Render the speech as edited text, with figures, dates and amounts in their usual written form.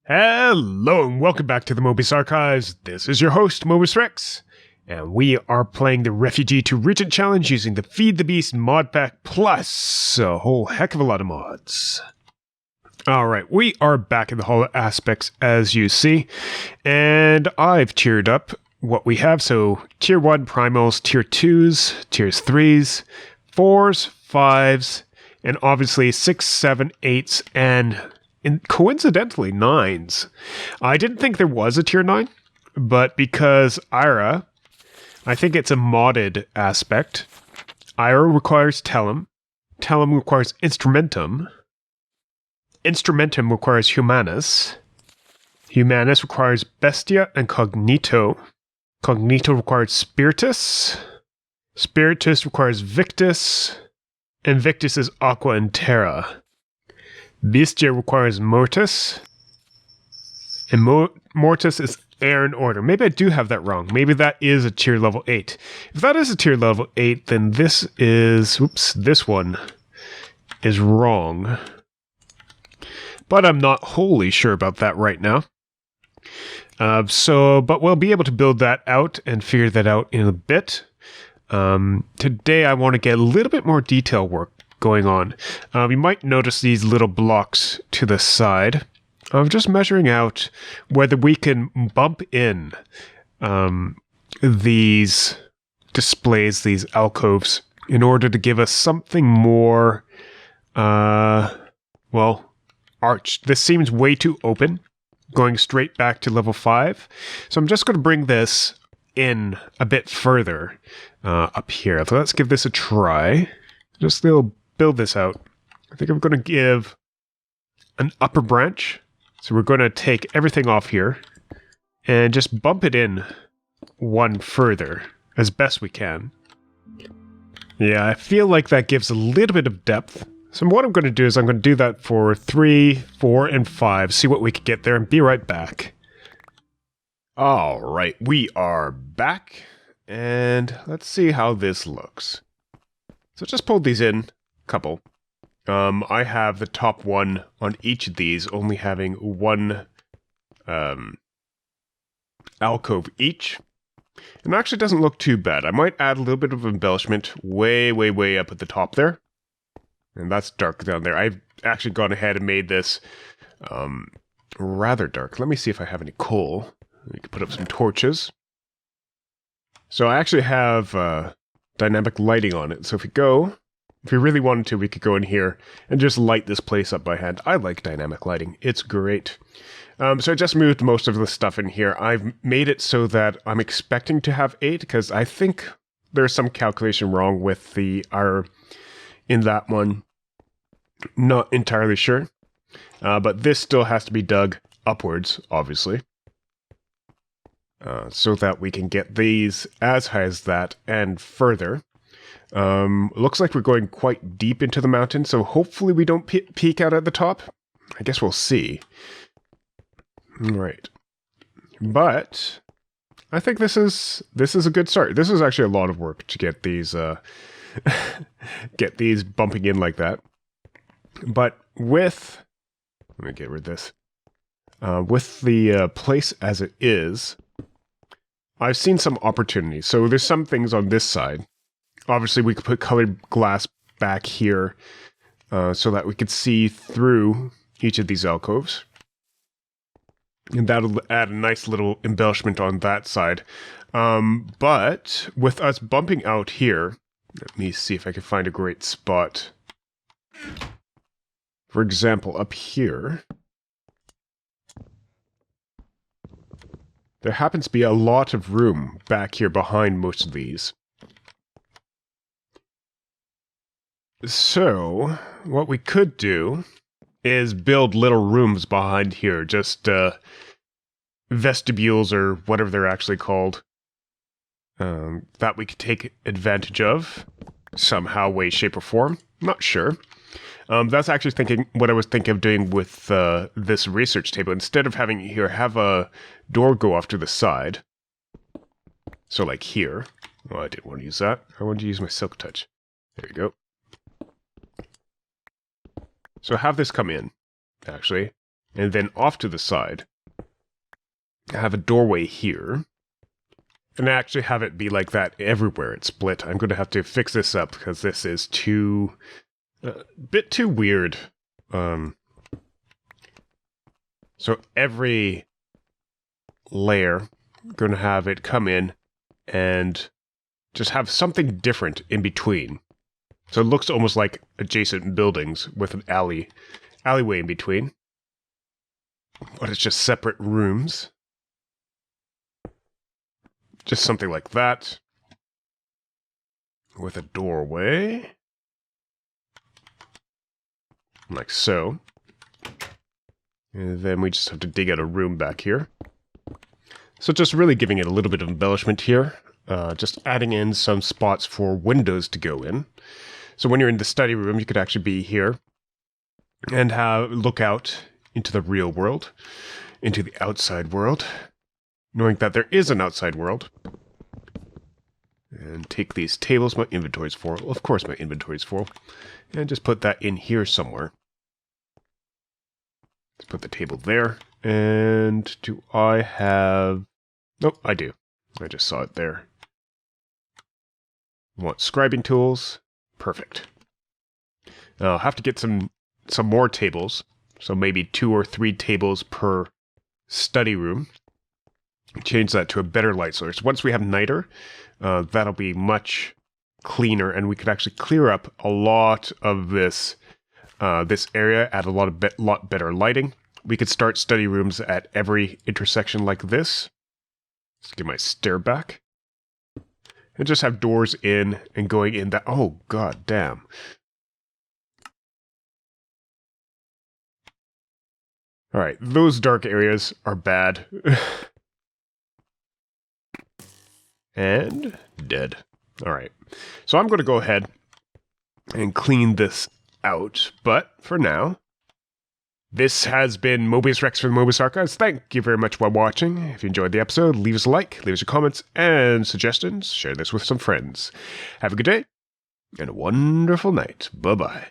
Hello and welcome back to the Mobius Archives. This is your host, Mobius Rex, and we are playing the Refugee to Regent challenge using the Feed the Beast Modpack plus a whole heck of a lot of mods. Alright, we are back in the Hall of Aspects as you see, and I've tiered up what we have. So Tier 1 Primals, Tier 2s, Tiers 3s, 4s, 5s, and obviously 6, 7, 8s, and coincidentally 9s. I didn't think there was a Tier 9, but because Ira, I think it's a modded aspect. Ira requires Tellum. Tellum requires Instrumentum. Instrumentum requires Humanus. Humanus requires Bestia and Cognito. Cognito requires Spiritus. Spiritus requires Victus. And Victus is Aqua and Terra. Bestia requires Mortis. And Mortis is Air and Order. Maybe I do have that wrong. Maybe that is a tier level 8. If that is a tier level 8, then this is... Oops, this one is wrong. But I'm not wholly sure about that right now. But we'll be able to build that out and figure that out in a bit. Today I want to get a little bit more detail work going on. You might notice these little blocks to the side. I'm just measuring out whether we can bump in these displays, these alcoves, in order to give us something more, well, arched. This seems way too open, going straight back to level 5. So I'm just going to bring this in a bit further up here. So let's give this a try. Just build this out. I think I'm going to give an upper branch. So we're going to take everything off here and just bump it in one further as best we can. Yeah, I feel like that gives a little bit of depth. So what I'm going to do is I'm going to do that for 3, 4, and 5, see what we can get there, and be right back. Alright, we are back, and let's see how this looks. So just pulled these in, couple. I have the top one on each of these, only having one alcove each. And it actually doesn't look too bad. I might add a little bit of embellishment way, way, way up at the top there. And that's dark down there. I've actually gone ahead and made this rather dark. Let me see if I have any coal. We can put up some torches. So I actually have dynamic lighting on it. So if we really wanted to, we could go in here and just light this place up by hand. I like dynamic lighting. It's great. So I just moved most of the stuff in here. I've made it so that I'm expecting to have 8, because I think there's some calculation wrong with the R in that one. Not entirely sure. But this still has to be dug upwards, obviously. So that we can get these as high as that and further. Looks like we're going quite deep into the mountain, so hopefully we don't peek out at the top. I guess we'll see. Right. But I think this is a good start. This is actually a lot of work to get these get these bumping in like that. But with, let me get rid of this. With the place as it is, I've seen some opportunities. So there's some things on this side. Obviously, we could put colored glass back here so that we could see through each of these alcoves. And that'll add a nice little embellishment on that side. But with us bumping out here, let me see if I can find a great spot. For example, up here, there happens to be a lot of room back here behind most of these. So, what we could do is build little rooms behind here, just vestibules or whatever they're actually called, that we could take advantage of somehow, way, shape, or form. Not sure. That's actually what I was thinking of doing with this research table. Instead of having it here, have a door go off to the side. So like here. Oh, I didn't want to use that. I wanted to use my silk touch. There you go. So have this come in, actually. And then off to the side, I have a doorway here. And I actually have it be like that everywhere it's split. I'm going to have to fix this up because this is a bit too weird. So every layer, I'm going to have it come in and just have something different in between. So it looks almost like adjacent buildings with an alleyway in between. But it's just separate rooms. Just something like that. With a doorway. Like so. And then we just have to dig out a room back here. So just really giving it a little bit of embellishment here. Just adding in some spots for windows to go in. So when you're in the study room, you could actually be here. And look out into the real world. Into the outside world. Knowing that there is an outside world. And take these tables. My inventory's full. Of course my inventory's full. And just put that in here somewhere. Let's put the table there. And do I have... Nope, I do. I just saw it there. Want scribing tools. Perfect. I'll have to get some more tables. So maybe 2 or 3 tables per study room. Change that to a better light source. Once we have nighter, that'll be much cleaner, and we could actually clear up a lot of this area, add a lot better lighting. We could start study rooms at every intersection like this. Let's get my stair back. And just have doors in and going in that. Oh, god damn. Alright, those dark areas are bad. And dead. Alright, so I'm going to go ahead and clean this out, but for now, this has been Mobius Rex from the Mobius Archives. Thank you very much for watching. If you enjoyed the episode, leave us a like, leave us your comments and suggestions, share this with some friends. Have a good day, and a wonderful night. Bye-bye.